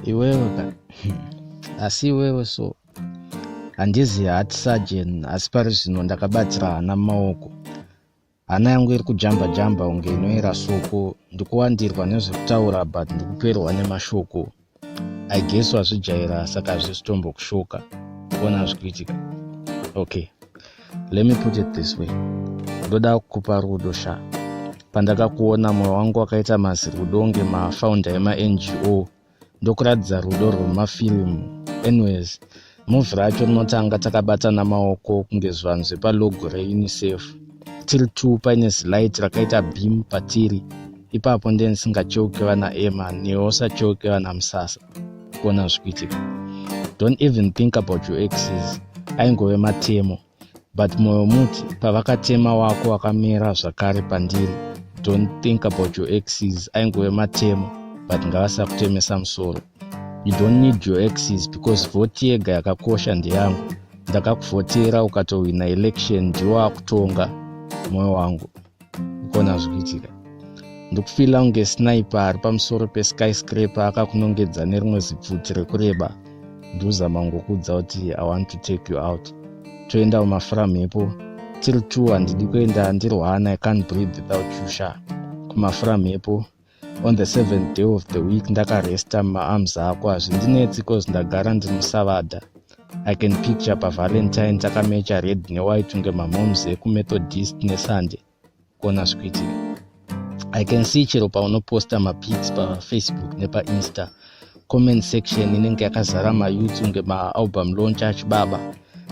iwewe ka asi iwewe so handizi heart surgeon, asi pari zvino ndakabatira hana maoko. Hana yangu iri kujamba unge inoera soko. Ndikuwandirwa nezvekutaura but ndikuperwa nemashoko. I guess wazvijaira saka hazvisitombo kushoka. Kuona zvikuitika. Okay, let me put it this way. Ndoda kukupa rudo sha. Pandakakuona moyo wangu wakaita mazirudo nge mafounder ema-NGO. Ndokuradza rudo rwemafilimu. Anyways, movie racho rinotanga takabatana maoko kunge zvanhu zvepalogo reUnicef. Tiri 2 paine zilight rakaita beam patiri. Ipapo ndendisingacheukewa naEma newe usacheukewa naMusasa. Kuona zvikuitika. Don't even think about your exes. Aingove matemo. But moyo muti pavakatema wako wakamera zvakare pandiri. Don't think about your exes. Aingove matemo. But ngavasakutemesa musoro. You don't need your exes because vote yega yakakosha ndeyangu. Ndakakuvhotera ukatowina election ndiwo akutonga moyo wangu. Kuona zvikuitika. Ndikufila unge sniper ari pamusoro peskyscraper akakunongedza nerimwe zibvudzi rekureba. Nduzama ngokudza kuti I want to take you out. Toenda kumafura mhepo. Tiri 2 handidi kuenda ndirwana. I can't breathe without you sha. Kumafura mhepo. On the 7th day of the week ndakaresta maarms ako. Hazvindinetsi cause ndagara ndiri musavada. I can picture pavalentine takamecha red newhite unge mamoms ekumethodist nesunday. Kuona zvikuitika. I can see chero paunoposta mapics paFacebook nepaInsta. Comment section inenge yakazara mayouth unge maalbum launch achibaba.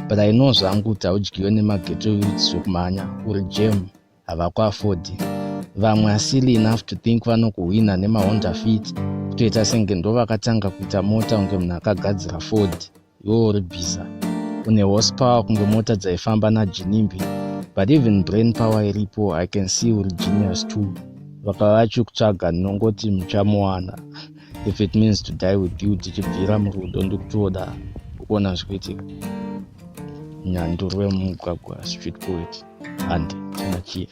But I know zvangu kuti haudyiwe nemaghetto youths zvokumhanya. Uri gem, havakuafodi. Vamwe asili enough to think vanokuhwina nemahonda fit. Kutoita senge ndo vakatanga kuita mota unge munhu akagadzira Ford. Iwo uri bhiza. Une horsepower kunge mota dzaifamba naJinimbi. But even brain power iripo, I can see uri genius too. Vakavachukutsvaga nongoti muchamuwana. If it means to die with you, tichibvira murudo ndikutoda. Kuona zvikuitika. Nyandurwe mugwagwa Streetpoet. Ande, tana chia.